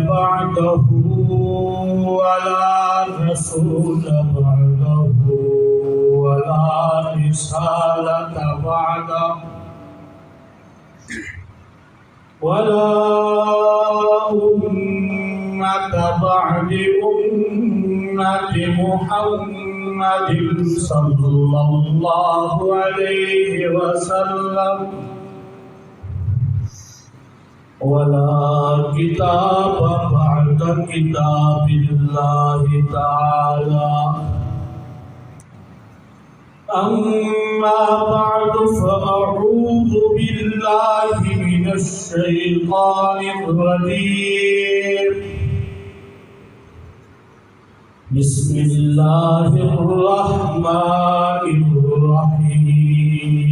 بعده ولا رسول بعده ولا رسالة بعده ولا أمة بعد أمة محمد صلى الله عليه وسلم ولا كتاب بعد كتاب الله تعالى أما بعد فأعوذ بالله من الشيطان الرجيم بسم الله الرحمن الرحيم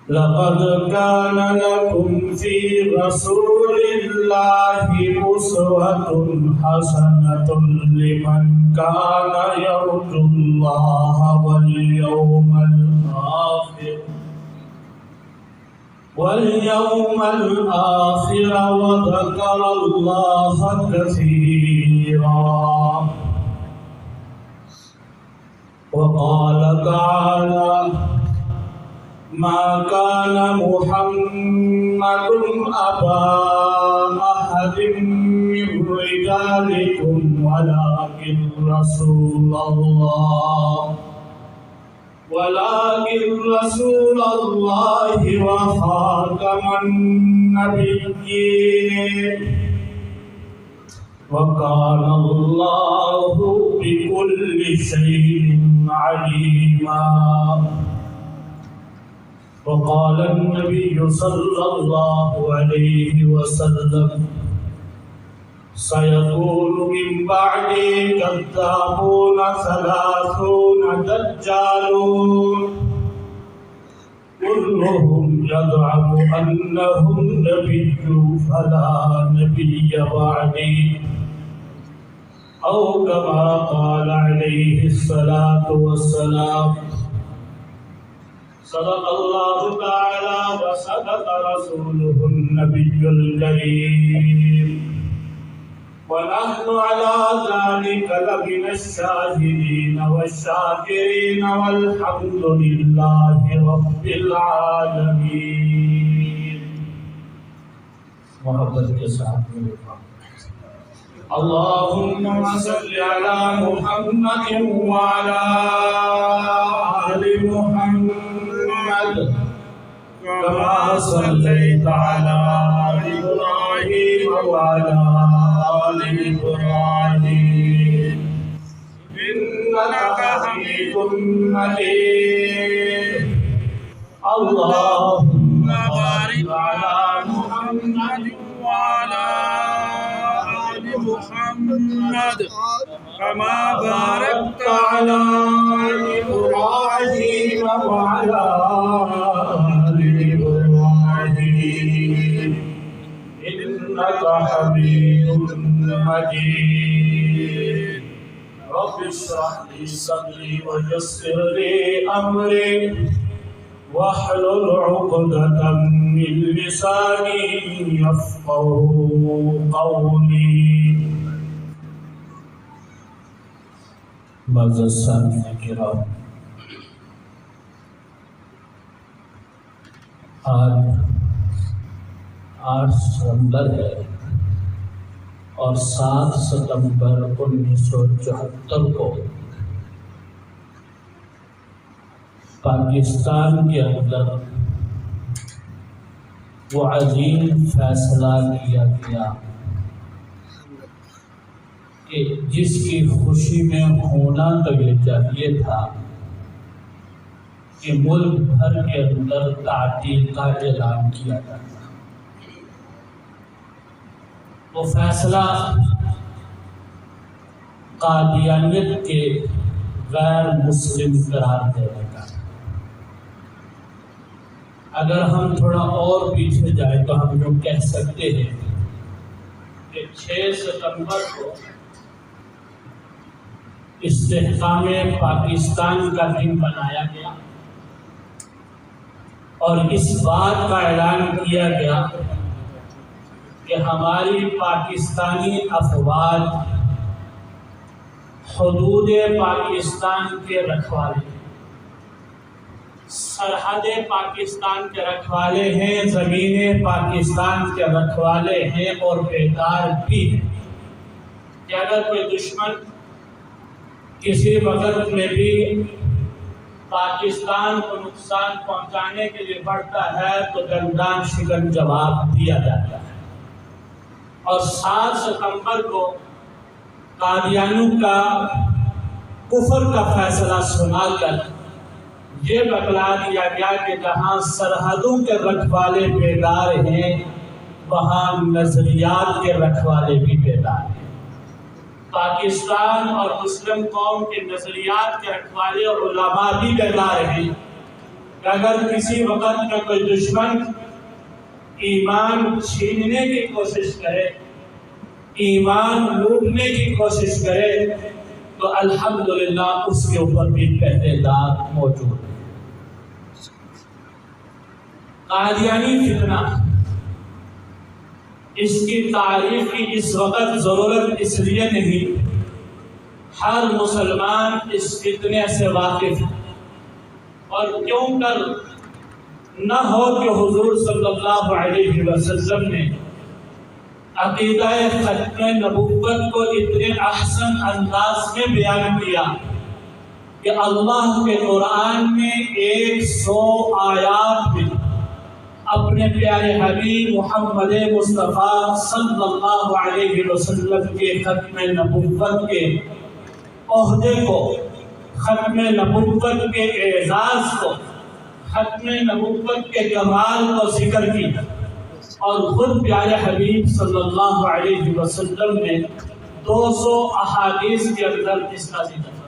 لقد كان لكم في رسول الله أسوة حسنة لمن كان يرجو الله واليوم الآخر وذكر الله كثيرا وقال تعالى ما كان محمد أبا أحد من رجالكم ولكن رسول الله وخاتم النبيين وكان الله بكل شيء عليما وقال النبي صلى الله عليه وسلم سيكون من بعدي كذابون 30 دجالون كلهم يزعم أنهم نبي فلا نبي بعدي أو كما قال عليه الصلاة والسلام صدق الله تعالى وصدق رسوله النبي الكريم ونحن على ذلك لمن الشاهدين والشاكرين والحمد لله رب العالمين. محبت کے ساتھ اللهم صل على محمد وعلى آل محمد كما صليت على إبراهيم وعلى آل إبراهيم إنك حميد مجيد. اللهم بارك على محمد وعلى آل محمد كما باركت على إبراهيم وعلى آل إبراهيم إنك حميد مجيد. رب اشرح لي صدري ويسر لي أمري واحلل عقدة من لساني يفقهوا قولي. معزز سامعین کرام، آج 8 ستمبر ہے اور 7 ستمبر 1974 کو پاکستان کے اندر وہ عظیم فیصلہ کیا گیا کہ جس کی خوشی میں ہونا تو یہ چاہیے تھا کہ ملک بھر کے اندر تعطیل کا اعلان کیا جاتا. وہ فیصلہ قادیانیت کے غیر مسلم قرار دینے کا. اگر ہم تھوڑا اور پیچھے جائیں تو ہم یوں کہہ سکتے ہیں کہ 6 ستمبر کو استحکام پاکستان کا دن بنایا گیا اور اس بات کا اعلان کیا گیا کہ ہماری پاکستانی افواج حدود پاکستان کے رکھوالے، سرحد پاکستان کے رکھوالے ہیں، زمین پاکستان کے رکھوالے ہیں اور بیدار بھی ہیں کہ اگر کوئی دشمن کسی وقت میں بھی پاکستان کو نقصان پہنچانے کے لیے بڑھتا ہے تو دندان شکن جواب دیا جاتا ہے۔ اور 7 ستمبر کو قادیانیوں کا کفر کا فیصلہ سنا کر یہ بتلا دیا گیا کہ جہاں سرحدوں کے رکھوالے بیدار ہیں وہاں نظریات کے رکھوالے بھی بیدار ہیں۔ پاکستان اور مسلم قوم کے نظریات کے رکھوالے اور علماء بھی بیدار ہیں کہ اگر کسی وقت میں کوئی دشمن ایمان چھیننے کی کوشش کرے، ایمان لوٹنے کی کوشش کرے تو الحمدللہ اس کے اوپر بھی پہرے دار موجود ہیں۔ قادیانی فتنہ، اس کی تعریف کی اس وقت ضرورت اس لیے نہیں، ہر مسلمان اس فتنے سے واقف ہے، اور کیوں کر نہ ہو کہ حضور صلی اللہ علیہ وسلم نے عقیدہ ختم نبوت کو اتنے احسن انداز میں بیان کیا کہ اللہ کے قرآن میں 100 آیات میں اپنے پیارے حبیب محمد مصطفیٰ صلی اللہ علیہ وسلم کے ختم نبوت کے عہدے کو، ختم نبوت کے اعزاز کو، ختم نبوت کے کمال کو ذکر کی، اور خود پیارے حبیب صلی اللہ علیہ وسلم نے 200 احادیث کے اندر اس کا ذکر کیا۔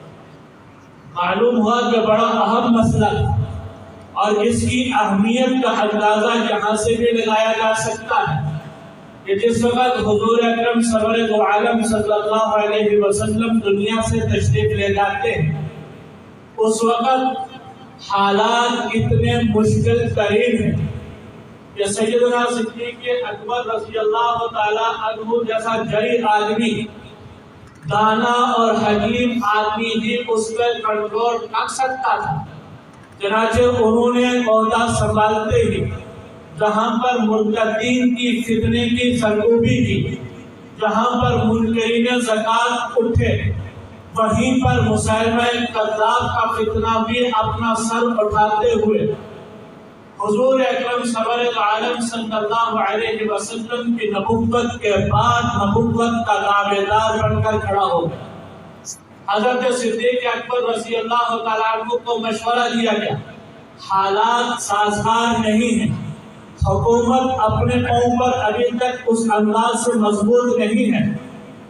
معلوم ہوا کہ بڑا اہم مسئلہ اور اس کی اہمیت کا اندازہ یہاں سے بھی لگایا جا سکتا ہے کہ جس وقت حضور اکرم سرور دو عالم صلی اللہ علیہ وسلم دنیا سے تشریف لے جاتے ہیں، اس وقت حالات اتنے مشکل ترین ہیں کہ سیدنا صدیق اکبر رضی اللہ تعالی عنہ جیسا جری آدمی، دانا اور حکیم آدمی ہی اس پر کنٹرول کر سکتا تھا۔ چنانچہ انہوں نے عہدہ سنبھالتے ہی جہاں پر مرتدین کی فتنے کی سرکوبی کی، جہاں پر منکرین زکوٰۃ اٹھے، وہیں پر مسیلمہ کذاب کا فتنہ بھی اپنا سر اٹھاتے ہوئے حضور اکرم سرور عالم صلی اللہ علیہ وسلم کی نبوت کے بعد نبوت کا دعویدار بن کر کھڑا ہو گیا۔ حضرت صدیق اکبر رضی اللہ تعالیٰ عنہ کو مشورہ دیا گیا، حالات سازگار نہیں ہیں، حکومت اپنے قوم پر ابھی تک اس انداز سے مضبوط نہیں ہے،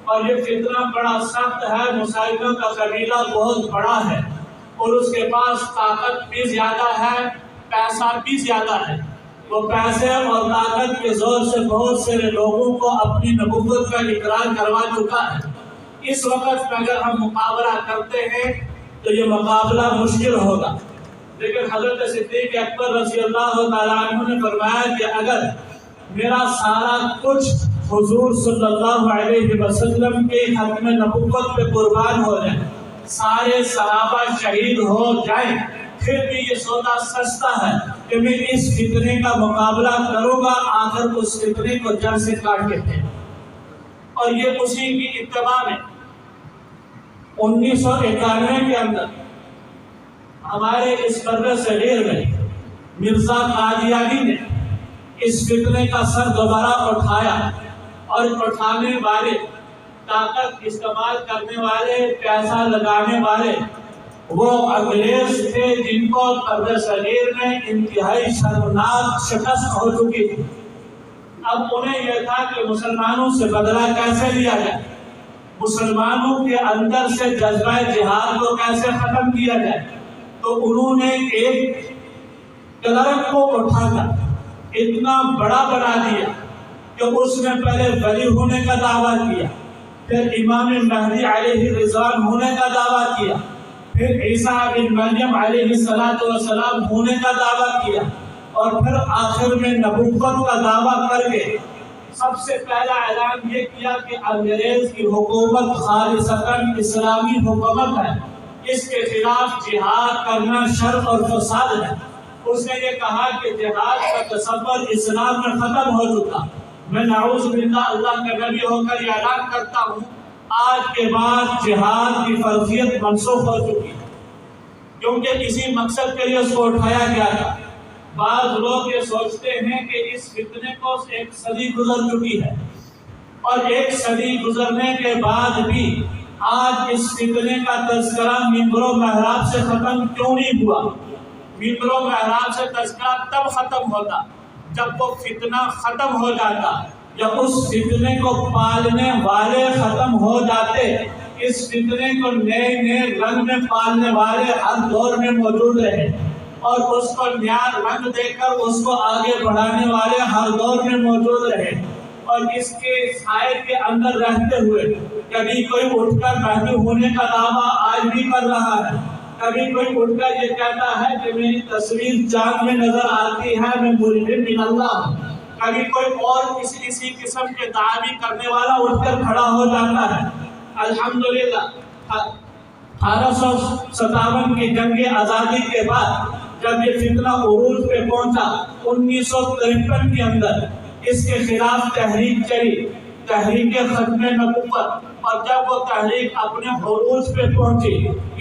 اور یہ فتنہ بڑا سخت ہے، مسلمانوں کا قبیلہ بہت بڑا ہے اور اس کے پاس طاقت بھی زیادہ ہے، پیسہ بھی زیادہ ہے، وہ پیسے اور طاقت کے زور سے بہت سے لوگوں کو اپنی نبوت کا اقرار کروا چکا ہے۔ اس وقت میں اگر ہم مقابلہ کرتے ہیں تو یہ مقابلہ مشکل ہوگا، لیکن حضرت صدیق اکبر رضی اللہ تعالیٰ عنہ نے فرمایا کہ اگر میرا سارا کچھ حضور صلی اللہ علیہ وسلم کے ختم نبوت پہ قربان ہو جائے، سارے صحابہ شہید ہو جائیں، پھر بھی یہ سودا سستا ہے کہ میں اس فتنے کا مقابلہ کروں گا، آخر اس فتنے کو جڑ سے کاٹ کے تھے۔ اور یہ اسی کی اتباع میں 1991 کے اندر ہمارے اس بر صغیر میں مرزا قادیانی نے اس فتنے کا سر دوبارہ اٹھایا، اور اٹھانے والے، طاقت استعمال کرنے والے، پیسہ لگانے والے وہ انگریز تھے جن کو بر صغیر میں انتہائی شرمناک شکست ہو چکی تھی۔ اب انہیں یہ تھا کہ مسلمانوں سے بدلہ کیسے لیا جائے، مسلمانوں کے اندر سے جذبہ جہاد کو کیسے ختم کیا جائے، تو انہوں نے ایک کلرک کو اٹھا کر اتنا بڑا بنا دیا کہ اس نے پہلے ولی ہونے کا دعویٰ کیا، پھر امام مہدی علیہ الرضوان ہونے کا دعویٰ کیا، پھر عیسیٰ بن مریم علیہ السلام ہونے کا دعویٰ کیا، اور پھر آخر میں نبوت کا دعویٰ کر کے سب سے پہلا اعلان یہ کیا کہ انگریز کی حکومت خالصتاً اسلامی حکومت ہے، اس کے خلاف جہاد کرنا شر اور فساد ہے۔ اس نے یہ کہا کہ جہاد کا تصور اسلام میں ختم ہو چکا۔ میں نعوذ باللہ اللہ کا نبی ہو کر یہ اعلان کرتا ہوں، آج کے بعد جہاد کی فرضیت منسوخ ہو چکی ہے، کیونکہ اسی مقصد کے لیے اس کو اٹھایا گیا تھا۔ بعض لوگ یہ سوچتے ہیں کہ اس فتنے کو ایک صدی گزر چکی ہے، اور ایک صدی گزرنے کے بعد بھی آج اس فتنے کا تذکرہ منبر و محراب سے ختم کیوں نہیں ہوا؟ منبر و محراب سے تذکرہ تب ختم ہوتا جب وہ فتنہ ختم ہو جاتا، یا اس فتنے کو پالنے والے ختم ہو جاتے۔ اس فتنے کو نئے رنگ میں پالنے والے ہر دور میں موجود رہے، اور اس کو نیا رنگ دے کر اس کو آگے بڑھانے والے ہر دور میں موجود رہے، اور اس کے سائے کے اندر رہتے ہوئے کبھی کوئی اٹھ کر مہدی ہونے کا دعویٰ آج بھی کر رہا ہے، کبھی کوئی اٹھ کر یہ کہتا ہے کہ میری تصویر چاند میں نظر آتی ہے، میں مرید من اللہ ہوں، کبھی کوئی اور کسی قسم کے دعوی کرنے والا اٹھ کر کھڑا ہو جاتا ہے۔ الحمدللہ 1857 کی جنگ آزادی کے بعد جب یہ فتنہ عروج پہ پہنچا 1953 کے اندر، اس کے خلاف تحریک چلی، تحریک ختم نبوت، اور جب وہ تحریک اپنے عروج پہ پہنچی،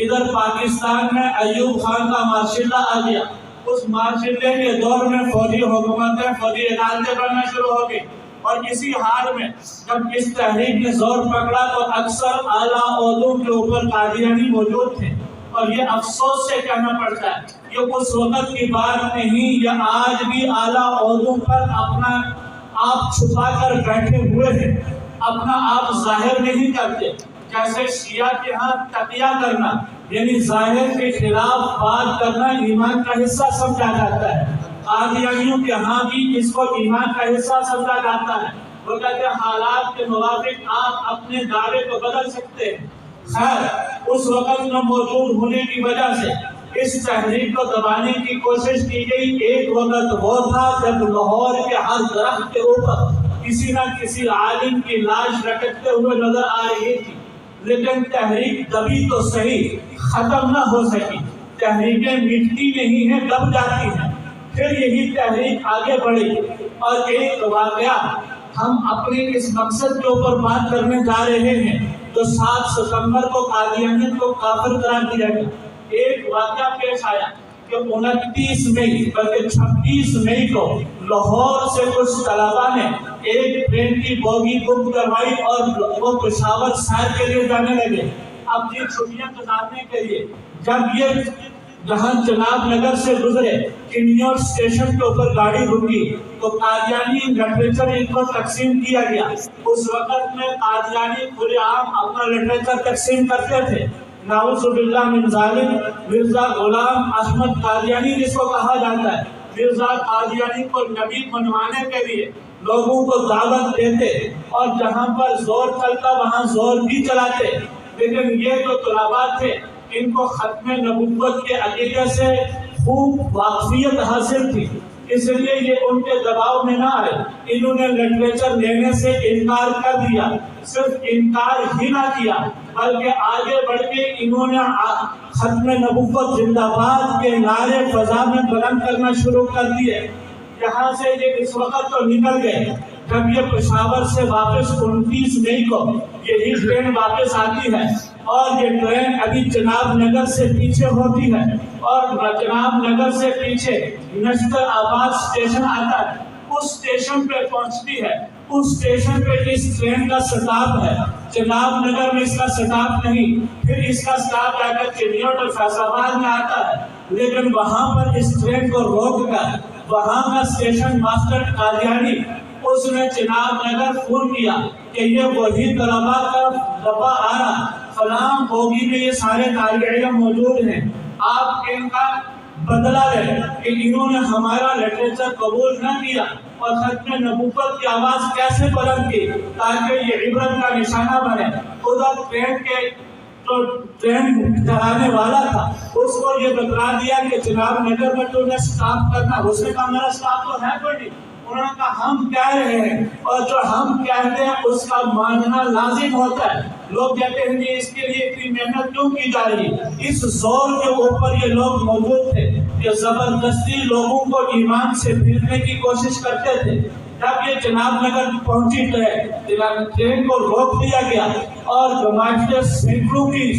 ادھر پاکستان میں ایوب خان کا مارشلہ آ گیا۔ اس مارشلے کے دور میں فوجی حکومتیں، فوجی عدالتیں بننا شروع ہو گئی، اور اسی حال میں جب اس تحریک نے زور پکڑا تو اکثر اعلیٰ عہدوں کے اوپر قادیانی موجود تھے، اور یہ افسوس سے کہنا پڑتا ہے یہ اس وقت کی بات نہیں، یہ آج بھی اعلیٰ عہدوں پر اپنا آپ چھپا کر بیٹھے ہوئے ہیں، اپنا آپ ظاہر نہیں کرتے۔ جیسے شیعہ کے ہاں تقیہ کرنا یعنی ظاہر کے خلاف بات کرنا ایمان کا حصہ سمجھا جاتا ہے، قادیانیوں کے ہاں بھی اس کو ایمان کا حصہ سمجھا جاتا ہے۔ وہ کہتے ہیں حالات کے موافق آپ اپنے دعوے کو بدل سکتے ہیں۔ خیر، اس وقت میں موجود ہونے کی وجہ سے اس تحریک کو دبانے کی کوشش کی گئی۔ ایک وقت وہ تھا جب لاہور کے ہر درخت کے اوپر کسی نہ کسی عالم کی لاش لٹکتے ہوئے نظر آ رہی تھی، لیکن تحریک دبی تو صحیح، ختم نہ ہو سکی۔ تحریکیں مٹتی نہیں ہیں، دب جاتی ہیں۔ پھر یہی تحریک آگے بڑھی، اور ایک واقعہ ہم اپنے اس مقصد کے اوپر بات کرنے جا رہے ہیں تو 7 ستمبر کو قادیانیت کو کافر قرار دیا گیا۔ ایک واقعہ پیش آیا کہ 29 مئی بلکہ 26 مئی کو لاہور سے کچھ طلباء نے ایک ٹرین کی بوگی بک کروائی اور وہ پشاور سیر کے لیے جانے لگے اپنی چھٹیاں گزارنے کے لیے۔ جب یہ جہاں جناب نگر سے گزرے، کنیور اسٹیشن کے اوپر گاڑی رکی تو قادیانی لٹریچر ان کو تقسیم کیا گیا۔ اس وقت میں قادیانی کھلے عام اپنا لٹریچر تقسیم کرتے تھے۔ نعوذ باللہ من ظالم مرزا غلام احمد قادیانی جس کو کہا جاتا ہے، مرزا قادیانی کو نبی منوانے کے لیے لوگوں کو دعوت دیتے، اور جہاں پر زور چلتا وہاں زور بھی چلاتے، لیکن یہ جو طلباء تھے ان کو ختم نبوت کے عقیدے سے خوب واقفیت حاصل تھی، اس لیے یہ ان کے دباؤ میں نہ آئے۔ انہوں نے لٹریچر لینے سے انکار کر دیا، صرف انکار ہی نہ کیا بلکہ آگے بڑھ کے انہوں نے ختم نبوت زندہ باد کے نعرے فضا میں بلند کرنا شروع کر دیے۔ یہاں سے یہ اس وقت تو نکل گئے جب یہ پشاور سے واپس 29 مئی کو یہی ٹرین واپس آتی ہے، اور یہ ٹرین ابھی جناب نگر سے پیچھے ہوتی ہے، اور جناب نگر سے پیچھے نشتر آباد اسٹیشن آتا ہے۔ اس اسٹیشن پہ پہنچتی ہے، اس اسٹیشن پہ اس ٹرین کا سٹاپ ہے، جناب نگر میں اس کا سٹاپ نہیں، پھر اس کا سٹاپ جا کر چنیوٹ اور فیصل آباد میں آتا ہے، لیکن وہاں پر اس ٹرین کو روک کر وہاں کا اسٹیشن ماسٹر قادیانی اس نے جناب نگر فون کیا کہ یہ وہی طلباء کا ڈبہ آ رہا، فلاں بوگی میں یہ سارے طالب علم موجود ہیں، آپ ان کا بدلہ لیں کہ انہوں نے ہمارا لٹریچر قبول نہ کیا، اور ختم نبوت کی آواز کیسے بلند کی تاکہ یہ عبرت کا نشانہ بنے. ادھر ٹرین چلانے والا تھا، اس کو یہ بتلا دیا کہ جناب نگر میں تو نے سٹاپ کرنا. اس نے کہا میرا سٹاپ تو ہے کوئی نہیں. انہوں نے کہا ہم کہہ رہے ہیں اور جو ہم کہتے ہیں اس کا ماننا لازم ہوتا ہے. لوگ کہتے ہیں کہ اس کے لیے اتنی محنت کیوں کی جا رہی. اس زور کے اوپر یہ لوگ موجود تھے کہ زبردستی لوگوں کو ایمان سے پھیرنے کی کوشش کرتے تھے. جب یہ جناب نگر پہنچی ٹرین کو روک دیا گیا اور گماشتے سینکڑوں کی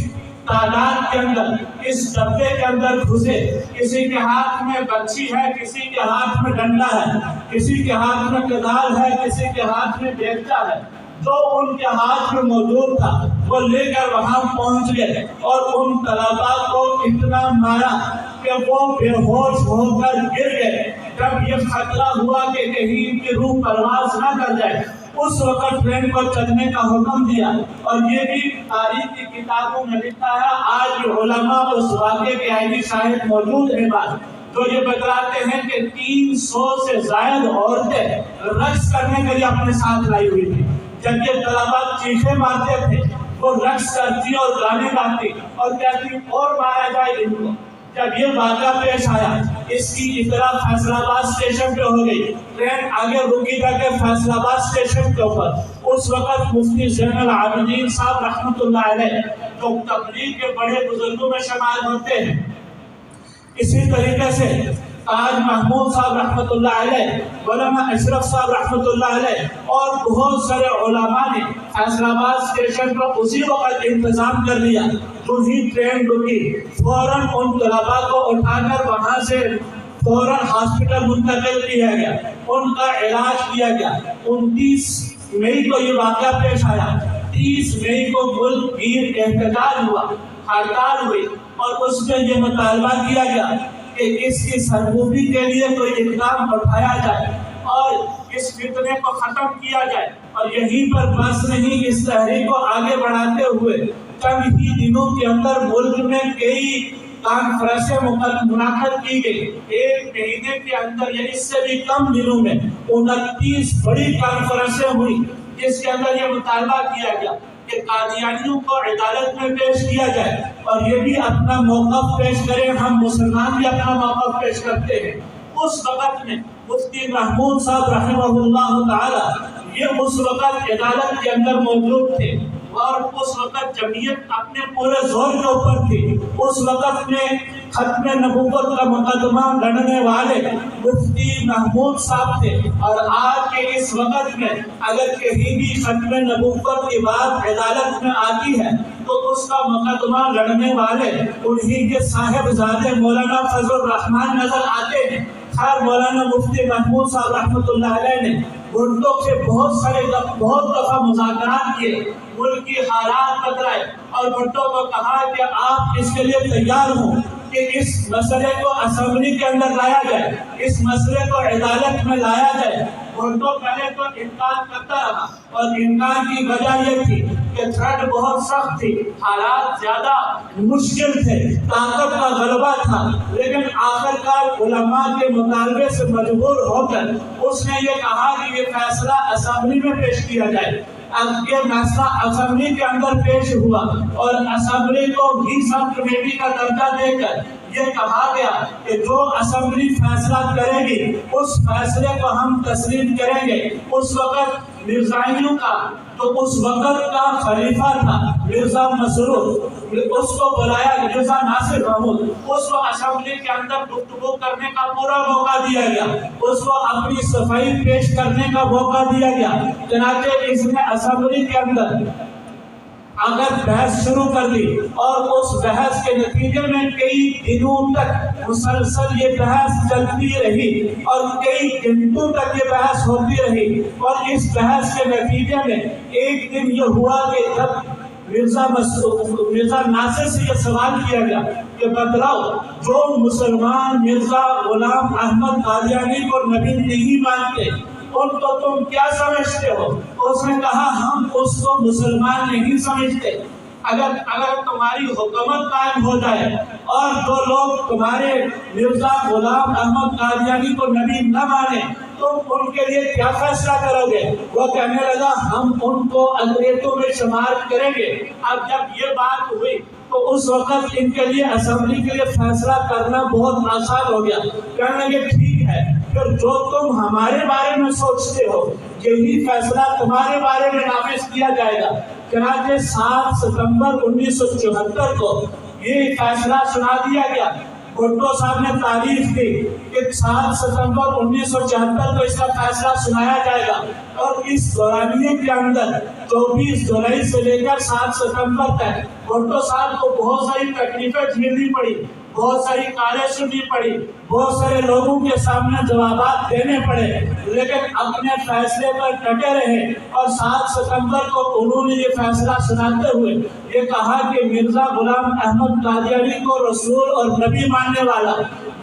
تعداد کے اندر اس ڈبے کے اندر گھسے. کسی کے ہاتھ میں بچی ہے، کسی کے ہاتھ میں ڈنڈا ہے، کسی کے ہاتھ میں کدال ہے، کسی کے ہاتھ میں بیلچا ہے. جو ان کے ہاتھ میں موجود تھا وہ لے کر وہاں پہنچ گئے اور ان طلباء کو اتنا مارا کہ وہ بے ہوش ہو کر گر گئے. جب یہ خطرہ ہوا کہ کہیں ان کی روح پرواز نہ کر جائے، اس وقت ٹرین کو چلنے کا حکم دیا. اور یہ بھی تاریخ کی کتابوں میں لکھا ہے. آج علماء اس واقعے کے عینی شاہد موجود ہیں جو یہ بتلاتے ہیں کہ 300 سے زائد عورتیں رقص کرنے کے لیے اپنے ساتھ لائی ہوئی تھی. جب یہ طلباء چیخیں مارتے تھے وہ رقص کرتی اور گانے گاتی اور کہتی اور مارا جائے ان کو. جب یہ واقعہ پیش آیا اس کی اطلاع فیصل آباد اسٹیشن پہ ہو گئی. ٹرین آگے رکی جا کے فیصل آباد اسٹیشن کے اوپر اس وقت مفتی زین العابدین صاحب رحمۃ اللہ علیہ جو تبلیغ کے بڑے بزرگوں میں شمار ہوتے ہیں، اسی طریقے سے تاج محمود صاحب رحمۃ اللہ علیہ، مولانا اشرف صاحب رحمۃ اللہ علیہ اور بہت سارے علماء نے فیصل آباد اسٹیشن پر اسی وقت انتظام کر لیا. جو ہی ٹرین رکی فوراً ان طلباء کو اٹھا کر وہاں سے فوراً ہاسپٹل منتقل کیا گیا، ان کا علاج کیا گیا. 29 مئی کو یہ واقعہ پیش آیا. 30 مئی کو ملک گیر احتجاج ہوا، ہڑتال ہوئی اور اس میں یہ مطالبہ کیا گیا کہ اس کی سرکوبی کے لیے کوئی اقدام اٹھایا جائے اور اس فتنے کو ختم کیا جائے. اور یہیں پر بس نہیں، اس تحریک کو آگے بڑھاتے ہوئے چند ہی دنوں کے اندر ملک میں کئی کانفرنسیں منعقد کی گئی. 1 مہینے کے اندر یا اس سے بھی کم دنوں میں 29 بڑی کانفرنسیں ہوئی جس کے اندر یہ مطالبہ کیا گیا کہ قادیانیوں کو عدالت میں پیش کیا جائے اور یہ بھی اپنا موقف پیش کریں. ہم مسلمان بھی اپنا موقف پیش کرتے ہیں. اس وقت میں مفتی محمود صاحب رحمہ اللہ تعالی یہ اس وقت عدالت کے اندر موجود تھے اور اس وقت جمعیت اپنے پورے زور کے اوپر تھی. اس وقت میں ختم نبوت کا مقدمہ لڑنے والے مفتی محمود صاحب تھے. اور آج کے اس وقت میں اگر کہیں بھی ختم نبوت کی بات عدالت میں آتی ہے تو اس کا مقدمہ لڑنے والے انہی کے صاحبزادے مولانا فضل الرحمان نظر آتے ہیں. خیر مولانا مفتی محمود صاحب رحمۃ اللہ علیہ نے گھنٹوں سے بہت دفعہ مذاکرات کیے، ملک کی حالات بتلائے اور بھٹو کو کہا کہ آپ اس کے لیے تیار ہوں کہ اس مسئلے کو اسمبلی کے اندر لایا جائے، اس مسئلے کو عدالت میں لایا جائے. بھٹو پہلے تو انکار کرتا رہا اور انکار کی وجہ یہ تھی کہ تھرڈ بہت سخت تھی، حالات زیادہ مشکل تھے، طاقت کا غلبہ تھا. لیکن آخرکار علماء کے مطالبے سے مجبور ہو کر اس نے یہ کہا کہ یہ فیصلہ اسمبلی میں پیش کیا جائے. اب یہ مسئلہ اسمبلی کے اندر پیش ہوا اور اسمبلی کو بھی سب کمیٹی کا درجہ دے کر یہ کہا گیا کہ جو اسمبلی فیصلہ کرے گی اس فیصلے کو ہم تسلیم کریں گے. اس وقت مرزائیوں کا تو اس وقت کا خلیفہ تھا مرزا مسرور، اس کو بلایا مرزا ناصر محمود، اس کو اسمبلی کے اندر گفتگو کرنے کا پورا موقع دیا گیا، اس کو اپنی صفائی پیش کرنے کا موقع دیا گیا. چنانچہ اس نے اسمبلی کے اندر اگر بحث شروع کر دی اور اس بحث کے نتیجے میں کئی دنوں تک مسلسل یہ بحث چلتی رہی اور کئی گھنٹوں تک یہ بحث ہوتی رہی. اور اس بحث کے نتیجے میں ایک دن یہ ہوا کہ جب مرزا ناصر سے یہ سوال کیا گیا کہ بتلاؤ جو مسلمان مرزا غلام احمد قادیانی کو نبی نہیں مانتے ان کو تم کیا سمجھتے ہو؟ اس نے کہا ہم اس کو مسلمان نہیں سمجھتے. اگر تمہاری حکومت قائم ہو جائے اور جو لوگ تمہارے مرزا غلام احمد قادیانی کو نبی نہ مانے تم ان کے لیے کیا فیصلہ کرو گے؟ وہ کہنے لگا ہم ان کو اقلیتوں میں شمار کریں گے۔ اب جب یہ بات ہوئی تو اس وقت ان کے لیے اسمبلی کے لیے فیصلہ کرنا بہت آسان ہو گیا۔ کہنے لگے ٹھیک ہے، پھر جو تم ہمارے بارے میں سوچتے ہو یہی فیصلہ تمہارے بارے میں نافذ کیا جائے گا۔ چنانچہ 7 ستمبر 1974 کو یہ فیصلہ سنا دیا گیا۔ بھٹو صاحب نے تعریف کی کہ 7 ستمبر 1974 کو اس کا فیصلہ سنایا جائے گا، اور اس دورانیے کے اندر 24 جولائی سے لے کر 7 ستمبر تک بھٹو صاحب کو بہت ساری تکلیفیں جھیلنی پڑی، بہت ساری کاریں سننی پڑی، بہت سارے لوگوں کے سامنے جوابات دینے پڑے، لیکن اپنے فیصلے پر ڈٹے رہے۔ اور 7 ستمبر کو انہوں نے یہ فیصلہ سناتے ہوئے یہ کہا کہ مرزا غلام احمد قادیانی کو رسول اور نبی ماننے والا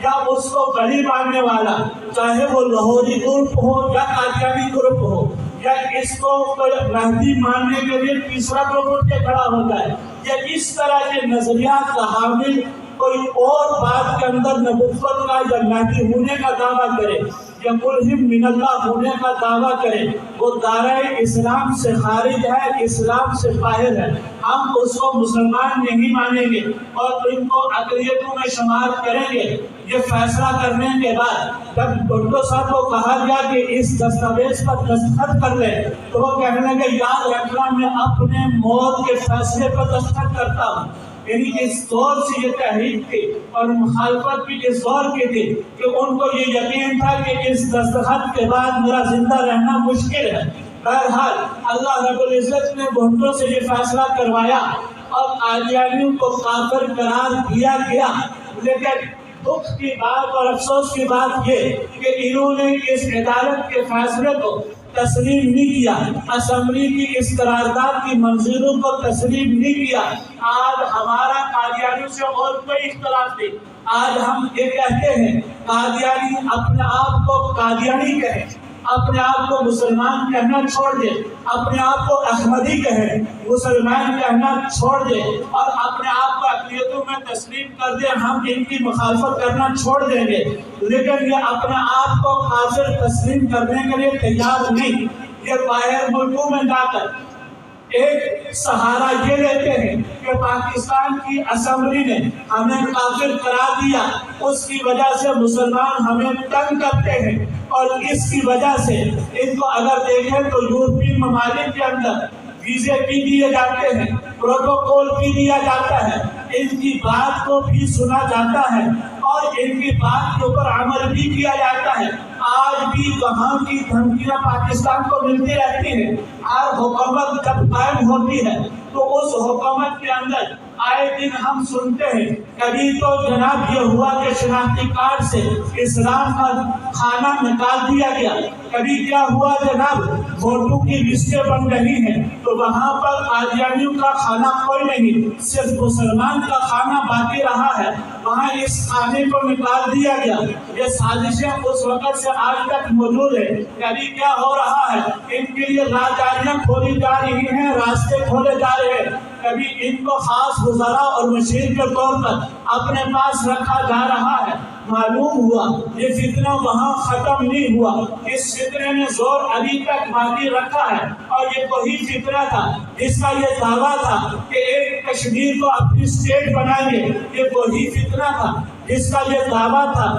یا اس کو ولی ماننے والا، چاہے وہ لاہوری گروپ ہو یا قادیانی گروپ ہو، یا اس کو مہدی ماننے کے لیے تیسرا گروپ اٹھ کے کھڑا ہوتا ہے، یا اس طرح کے نظریات کا حامل کوئی اور بات کے اندر نبوت کا یا مہدی ہونے کا دعویٰ کرے یا ملہم من اللہ ہونے کا دعویٰ کرے، وہ دائرۂ اسلام سے خارج ہے، اسلام سے باہر ہے۔ ہم اس کو مسلمان نہیں مانیں گے اور ان کو اقلیتوں میں شمار کریں گے۔ یہ فیصلہ کرنے کے بعد جب بھٹو صاحب کو کہا گیا کہ اس دستاویز پر دستخط کر لیں تو وہ کہنے لگے یاد رکھنا میں اپنے موت کے فیصلے پر دستخط کرتا ہوں۔ یعنی اس دور سے یہ تحریک تھی اور مخالفت بھی اس دور کی تھی کہ ان کو یہ یقین تھا کہ اس دستخط کے بعد میرا زندہ رہنا مشکل ہے۔ بہرحال اللہ رب العزت نے بھٹو سے یہ فیصلہ کروایا اور قادیانیوں کو کافر قرار دیا گیا، لیکن دکھ کی بات اور افسوس کی بات یہ کہ انہوں نے اس عدالت کے فیصلے کو تسلیم نہیں کیا، اسمبلی کی اس قرارداد کی منظوروں کو تسلیم نہیں کیا۔ آج ہمارا قادیانیوں سے اور کوئی اختلاف نہیں، آج ہم یہ کہتے ہیں قادیانی اپنے آپ کو قادیانی کہیں، اپنے آپ کو مسلمان کہنا چھوڑ دے، اپنے آپ کو احمدی کہیں، مسلمان کہنا چھوڑ دے اور اپنے آپ کو اقلیتوں میں تسلیم کر دے، ہم ان کی مخالفت کرنا چھوڑ دیں گے، لیکن یہ اپنے آپ کو کافر تسلیم کرنے کے لیے تیار نہیں۔ یہ باہر ملکوں میں جا کر ایک سہارا یہ لیتے ہیں کہ پاکستان کی اسمبلی نے ہمیں کافر قرار دیا، اس کی وجہ سے مسلمان ہمیں تنگ کرتے ہیں، اور اس کی وجہ سے ان کو اگر دیکھیں تو یورپی ممالک کے اندر ویزے بھی دیے جاتے ہیں، پروٹوکول بھی دیا جاتا ہے، ان کی بات کو بھی سنا جاتا ہے اور ان کی بات کے اوپر عمل بھی کیا جاتا ہے۔ آج بھی وہاں کی دھمکیاں پاکستان کو ملتی رہتی ہیں۔ ہر حکومت جب قائم ہوتی ہے تو اس حکومت کے اندر آئے دن ہم سنتے ہیں، کبھی تو جناب یہ ہوا کہ شناختی کارڈ سے اسلام کا کھانا نکال دیا گیا، کبھی کیا ہوا جناب ووٹوں کی لسٹیں بن رہی ہیں تو وہاں پر قادیانیوں کا کھانا کوئی نہیں، صرف مسلمان کا کھانا باقی رہا ہے، وہاں اس کھانے کو نکال دیا گیا۔ یہ سازشیں اس وقت سے آج تک موجود ہے۔ کبھی کیا ہو رہا ہے، ان کے لیے راہداریاں کھولی جا رہی ہیں، راستے کھولے جا رہے ہیں، کبھی ان کو خاص وزراء اور مشیر کے طور پر اپنے پاس رکھا جا رہا ہے۔ معلوم ہوا یہ فتنہ وہاں ختم نہیں ہوا، اس فتنے نے زور ابھی تک باقی رکھا ہے، اور یہ وہی فتنہ تھا جس کا یہ دعویٰ تھا کہ ایک کشمیر کو اپنی اسٹیٹ بنائیں گے، یہ وہی فتنہ تھا جس کا یہ دعویٰ تھا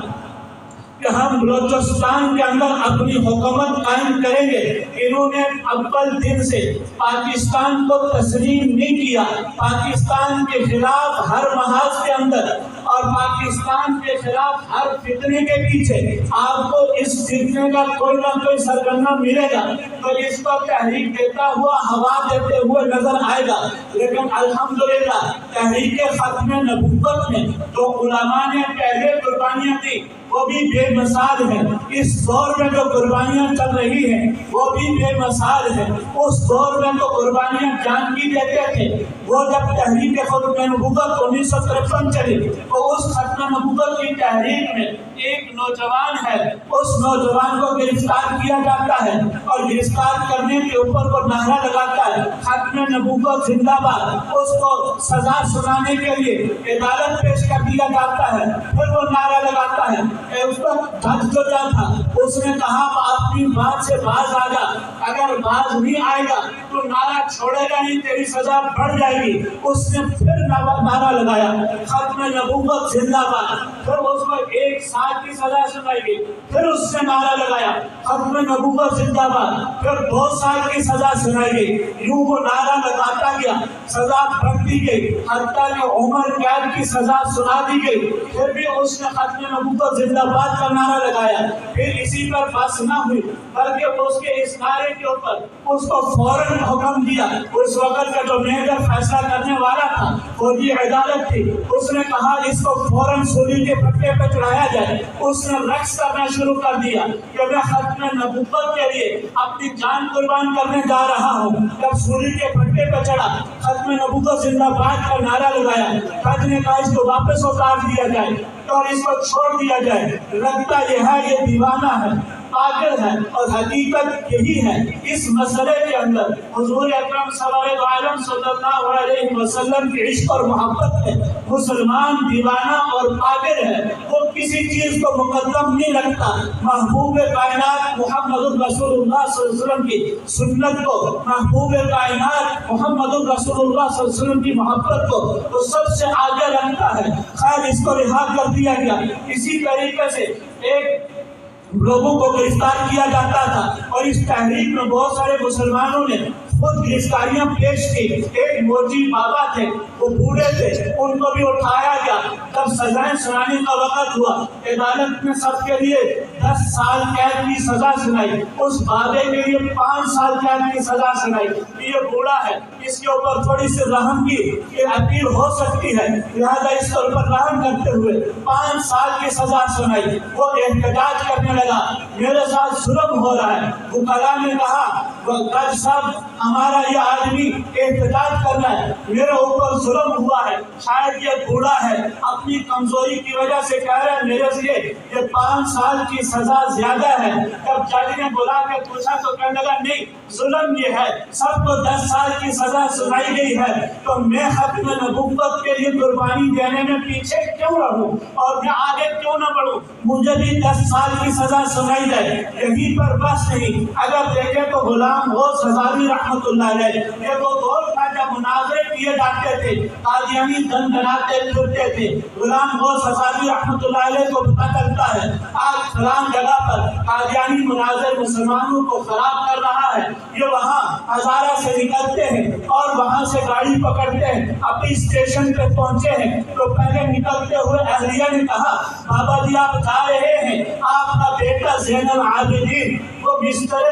کہ ہم بلوچستان کے اندر اپنی حکومت قائم کریں گے۔ انہوں نے اول دن سے پاکستان کو تسلیم نہیں کیا، پاکستان کے خلاف ہر محاذ کے اندر اور پاکستان کے خلاف ہر فتنے کے پیچھے آپ کو اس فتنے کا کوئی نہ کوئی سرگرم ملے گا تو اس کو تحریک دیتا ہوا ہوا دیتے ہوئے نظر آئے گا۔ لیکن الحمدللہ تحریک ختم نبوت میں جو علماء نے پہلے قربانیاں دی وہ بھی بے مثال ہے، اس دور میں جو قربانیاں چل رہی ہیں وہ بھی بے مثال ہے۔ اس دور میں تو قربانیاں جان کی دیتے تھے، وہ جب تحریک ختم نبوت 1953 چلی تو اس ختم نبوت کی تحریک میں ایک نوجوان ہے، اس نوجوان کو گرفتار کیا جاتا ہے اور گرفتار کرنے کے اوپر وہ نعرہ لگاتا ہے ختم نبوت زندہ باد۔ اس کو سزا سنانے کے لیے عدالت پیش کر دیا جاتا ہے، پھر وہ نعرہ لگاتا ہے۔ اس پر جج جو تھا اس نے کہا اپنی بات سے باز آ جا، اگر باز نہیں آئے گا تو نعرہ چھوڑے گا نہیں، تیری سزا بڑھ جائے گی۔ اس نے پھر نعرہ لگایا ختم نبوت زندہ باد، پھر اس کو 1 سال کی سزا سنائی گئی، پھر اس نے نعرہ لگایا ختم نبوت زندہ باد، پھر 2 سال کی سزا سنائی گئی۔ یوں وہ نعرہ لگاتا گیا، سزا بڑھتی گئی، حتیٰ کہ عمر قید کی سزا سنا دی گئی، پھر بھی اس نے ختم نبوت زندہ باد کا نعرہ لگایا۔ پھر اسی پر بس نہ ہوئی بلکہ اس کے اس نعرے کے اوپر اس کو فوراً حکم دیا۔ اس وقت کا جو میجر فیصلہ کرنے والا تھا فوجی عدالت تھی، اس نے کہا اس کو فوراً سولی کے پٹے پہ چڑھایا جائے۔ اس نے رقص کرنا شروع کر دیا کہ میں ختم نبوت کے لیے اپنی جان قربان کرنے جا رہا ہوں۔ جب سولی کے پٹے پہ چڑھا، ختم نبوت زندہ باد کا نعرہ لگایا، جج نے کہا اس کو واپس اتار دیا جائے اور اس کو چھوڑ دیا جائے۔ لگتا یہ ہے یہ دیوانہ ہے، پاگل ہے، اور حقیقت یہی ہے۔ اس مسئلے کے اندر حضور اکرم صلی اللہ علیہ وسلم کی عشق اور محبت ہے۔ مسلمان دیوانہ اور پاگل ہے، وہ کسی چیز کو مقدم نہیں رکھتا۔ محبوب کائنات محمد رسول اللہ صلی اللہ علیہ وسلم کی سنت کو، محبوب کائنات محمد رسول اللہ صلی اللہ علیہ وسلم کی محبت کو وہ سب سے آگے رکھتا ہے۔ خیر اس کو رہا کر دیا گیا۔ اسی طریقے سے ایک لوگوں کو گرفتار کیا جاتا تھا اور اس تحریک میں بہت سارے مسلمانوں نے خود گرفتاریاں پیش کی۔ ایک مورچی بابا تھے، وہ بوڑھے تھے، ان کو بھی اٹھایا گیا۔ جب سزائیں سنانے کا وقت ہوا، عدالت نے سب کے لیے 10 سال قید کی سزا سنائی، اس بابے کے لیے 5 سال قید کی سزا سنائی۔ یہ بوڑھا ہے، اس کے اوپر تھوڑی سی رحم کی اپیل ہو سکتی ہے، لہذا اس کے اوپر رحم کرتے ہوئے 5 سال کی سزا سنائی۔ وہ احتجاج کرنے لگا، میرے ساتھ ظلم ہو رہا ہے۔ وکلا نے کہا جج صاحب ہمارا یہ آدمی احتجاج کر رہا ہے، میرے اوپر ظلم ہوا ہے، شاید یہ بوڑھا ہے، اپنی کمزوری کی وجہ سے کہہ رہا ہے میرے لیے یہ 5 سال کی سزا زیادہ ہے۔ جب جج نے بلا کے پوچھا تو کہنے لگا نہیں، ظلم یہ ہے، سب کو 10 سال کی سزا سنائی گئی ہے، تو میں ختم نبوت کے لیے قربانی دینے میں پیچھے کیوں رہوں اور میں آگے کیوں نہ بڑھوں؟ مجھے بھی 10 سال کی سزا سنائی جائے۔ یہیں پر بس نہیں، اگر دیکھیں تو غلام غوث ہزاروی رحمۃ اللہ علیہ، یہ وہ دور تھا جب مناظرے کیے جاتے تھے، قادیانی دندناتے پھرتے تھے۔ غلام غوث ہزاروی رحمۃ اللہ علیہ کو پتہ چلتا ہے آج فلان جگہ پر قادیانی مناظر مسلمانوں کو خراب کر رہا ہے، یہ وہاں ہزارہ سے نکلتے ہیں اور وہاں سے گاڑی پکڑتے ہیں، اپنی اسٹیشن پہ پہنچے ہیں تو پہلے نکلتے ہوئے اہلیہ نے کہا بابا جی آپ جا رہے ہیں، آپ کا بیٹا زین العابدین وہ بستر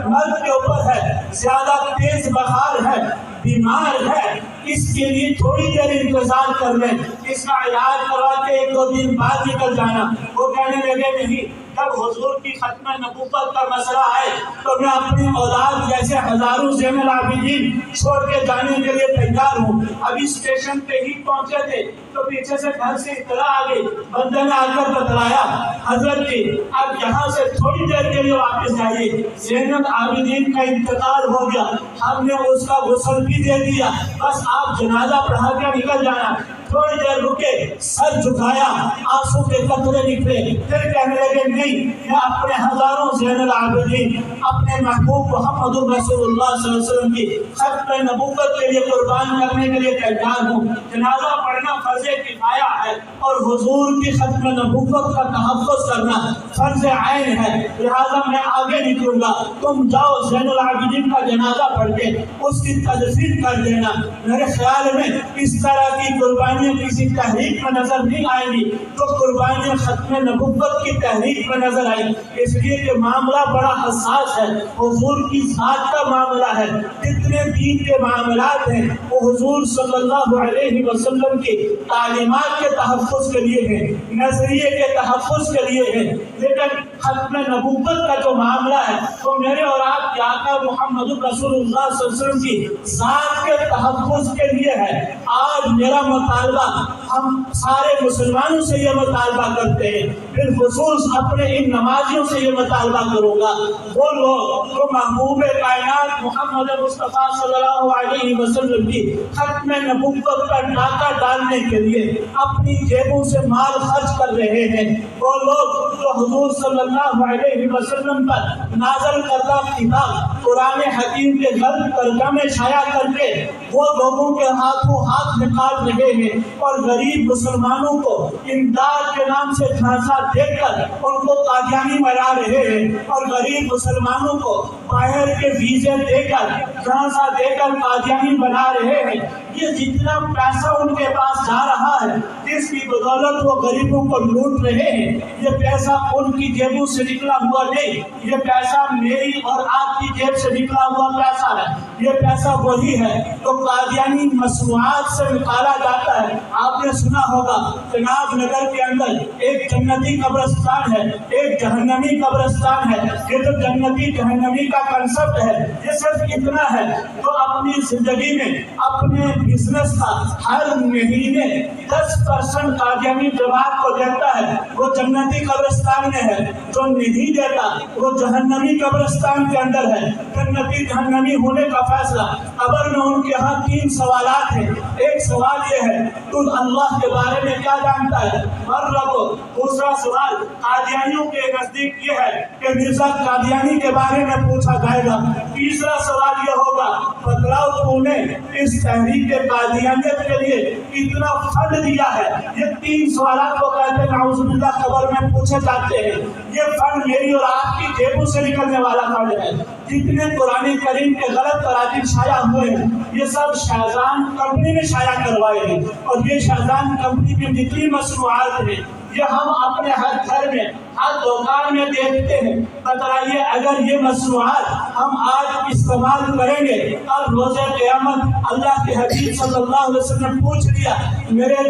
مرد کے اوپر ہے، زیادہ تیز بخار ہے، بیمار ہے، اس کے لیے تھوڑی دیر انتظار کر لیں، اس کا علاج کروا کے 1-2 دن بعد نکل جانا۔ وہ کہنے لگے نہیں، جب حضور کی ختم نبوت کا مسئلہ ہے تو میں اپنی اولاد جیسے ہزاروں زین العابدین چھوڑ کے جانے کے لیے تیار ہوں۔ ابھی اسٹیشن پہ ہی پہنچے تھے تو پیچھے سے گھر سے اطلاع آ گئی، بندے نے آ کر بتلایا حضرت جی اب یہاں سے تھوڑی دیر کے لیے واپس جائیے، زین العابدین کا انتقال ہو گیا، ہم نے اس کا غسل بھی دے دیا، بس آپ جنازہ پڑھا کے نکل جانا۔ تھوڑی دیر رکے، سر جھکایا، آنسو کے قطرے نکلے، پھر کہنے لگے نہیں، میں اپنے ہزاروں زین العابدین اپنے محبوب محمد رسول اللہ صلی اللہ علیہ وسلم کی ختم نبوت کے لیے قربان کرنے کے لیے تیار ہوں۔ جنازہ پڑھنا فرض کفایہ ہے اور حضور کی ختم نبوت کا تحفظ کرنا فرض عین ہے، لہٰذا میں آگے نکلوں گا، تم جاؤ زین العابدین کا جنازہ پڑھ کے اس کی تدفین کر دینا۔ میرے خیال میں اس طرح کی قربانیاں کسی تحریک میں نظر نہیں آئیں گی تو قربانیاں ختم نبوت کی تحریک میں نظر آئیں، اس لیے کہ معاملہ بڑا حساس ہے، حضور کی ذات کا معاملہ ہے۔ جتنے دین کے معاملات ہیں وہ حضور صلی اللہ علیہ وسلم کی تعلیمات کے تحفظ کے لیے ہیں، نظریے کے تحفظ کے لیے ہیں، لیکن ختم نبوت کا جو معاملہ ہے وہ میرے اور آپ کے آقا محمد رسول اللہ صلی اللہ علیہ وسلم کی ذات کے تحفظ کے لیے ہے۔ آج میرا مطالعہ مطالبہ ہم سارے مسلمانوں سے یہ مطالبہ کرتے ہیں، بالخصوص اپنے ان نمازیوں سے یہ مطالبہ کروں گا، وہ لوگ جو محبوب کائنات محمد مصطفیٰ صلی اللہ علیہ وسلم کی ختم نبوت پر ڈاکہ ڈالنے کے لیے اپنی جیبوں سے مال خرچ کر رہے ہیں، وہ لوگ جو حضور صلی اللہ علیہ وسلم پر نازل کردہ کتاب قرآن حکیم کے غلط ترجمے شائع کر کے وہ لوگوں کے ہاتھوں ہاتھ نکال رہے ہیں اور غریب مسلمانوں کو امداد کے نام سے جھانسا دے کر ان کو قادیانی بنا رہے ہیں، اور غریب مسلمانوں کو باہر کے ویزے دے کر جھانسا دے کر قادیانی بنا رہے ہیں۔ یہ جتنا پیسہ ان کے پاس جا رہا ہے، جس کی بدولت وہ غریبوں کو لوٹ رہے ہیں، یہ پیسہ ان کی جیبوں سے نکلا ہوا نہیں، یہ پیسہ میری اور آپ کی جیب سے نکلا ہوا پیسہ ہے۔ یہ پیسہ وہی ہے تو قادیانی مصنوعات سے نکالا جاتا ہے۔ آپ نے سنا ہوگا چناب نگر کے اندر ایک جنتی قبرستان ہے، ایک جہنمی قبرستان ہے۔ یہ جو جنتی جہنمی کا کنسپٹ ہے، یہ صرف اتنا ہے جو اپنی زندگی میں اپنے بزنس کا ہر مہینے 10% قادیانی جماعت کو دیتا ہے، وہ جنتی قبرستان میں ہے۔ جو نہیں دیتا وہ جہنمی قبرستان کے اندر ہے۔ جنتی جہنمی ہونے کا فیصلہ قبر میں ان کے ہاں 3 سوالات ہیں۔ ایک سوال یہ ہے تو اللہ کے بارے میں کیا جانتا ہے، مر ربو۔ دوسرا سوال قادیانیوں کے نزدیک یہ ہے کہ مرزا قادیانی کے بارے میں پوچھا جائے گا۔ تیسرا سوال یہ ہوگا بتلاؤ تو نے اس تحریک قادیانیت کے لیے کتنا فنڈ دیا ہے۔ یہ 3 سوالات کو کہتے ہیں نعوذ باللہ قبر میں پوچھے جاتے ہیں۔ یہ فنڈ میری اور آپ کی جیبوں سے نکلنے والا فنڈ ہے۔ جتنے قرآن کریم کے غلط تراجم شائع ہوئے ہیں یہ سب شاہجہان کمپنی نے شائع کروائے ہیں، اور یہ شاہجہان کمپنی کی جتنی مصنوعات ہیں یہ ہم اپنے ہر گھر میں ہر دکان میں دیکھتے ہیں۔ بتائیے اگر یہ مصنوعات ہم آج استعمال کریں گے اور روز قیامت اللہ کے حبیب صلی اللہ علیہ وسلم پوچھ لیا میرے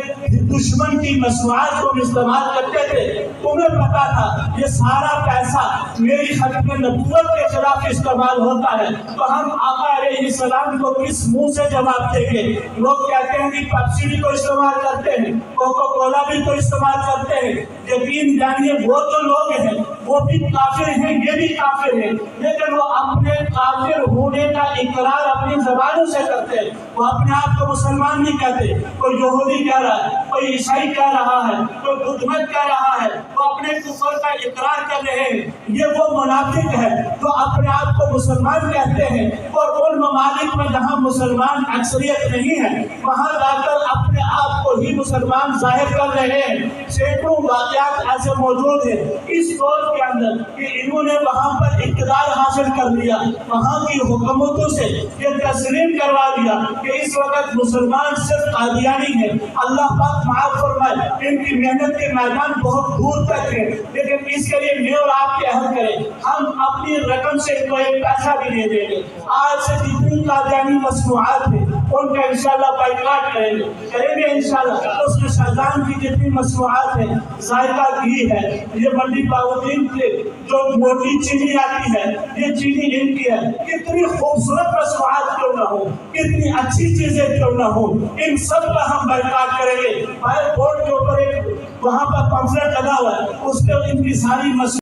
دشمن کی مصنوعات کو استعمال کرتے تھے، تمہیں پتا تھا یہ سارا پیسہ میری ختم نبوت کے خلاف استعمال ہوتا ہے، تو ہم آقا علیہ السلام کو کس منہ سے جواب دیں گے؟ لوگ کہتے ہیں کہ پیپسی بھی تو استعمال کرتے ہیں، کوکا کولا بھی تو استعمال کرتے ہیں۔ یقین جانیے وہ تو لوگ ہیں وہ بھی کافر ہیں، یہ بھی کافر ہیں، لیکن وہ اپنے کافر ہونے کا اقرار اپنی زبانوں سے کرتے ہیں۔ وہ اپنے آپ کو مسلمان نہیں کہتے، کوئی یہودی کہہ رہا ہے، کوئی عیسائی کہہ رہا ہے، کوئی بدھ مت کہہ رہا ہے، وہ اپنے کفر کا اقرار کر رہے ہیں۔ یہ وہ منافق ہے جو اپنے آپ کو مسلمان کہتے ہیں اور ان ممالک میں جہاں مسلمان اکثریت نہیں ہے وہاں جا کر اپنے آپ کو ہی مسلمان ظاہر کر رہے ہیں۔ سینکڑوں واقعات ایسے موجود ہیں اس دور کے اندر کہ انہوں نے وہاں پر اقتدار حاصل کر لیا، وہاں کی حکومتوں سے یہ تسلیم کروا دیا کہ اس وقت مسلمان صرف قادیانی ہیں۔ اللہ پاک معاف فرمائے، ان کی محنت کے میدان بہت دور تک ہے، لیکن اس کے لیے میں اور آپ کے عہد کریں ہم اپنی رقم سے ان کو ایک پیسہ بھی نہیں دیں گے۔ آج سے جتنی قادیانی مصنوعات ہیں ان کا انشاءاللہ بائیکاٹ کریں گے انشاءاللہ۔ اس میں شاہجہان کی جتنی مصنوعات ہیں، ذائقہ گھی ہے، یہ منڈی باؤدین کے جو موٹی چینی آتی ہے یہ چینی ان کی ہے، کتنی خوبصورت مصنوعات کیوں نہ ہو، کتنی اچھی چیزیں کیوں نہ ہو، ان سب کا ہم بائیکاٹ کریں گے۔ بورڈ کے اوپر ایک وہاں پر پمفلیٹ لگا ہوا ہے، اس پہ ان کی ساری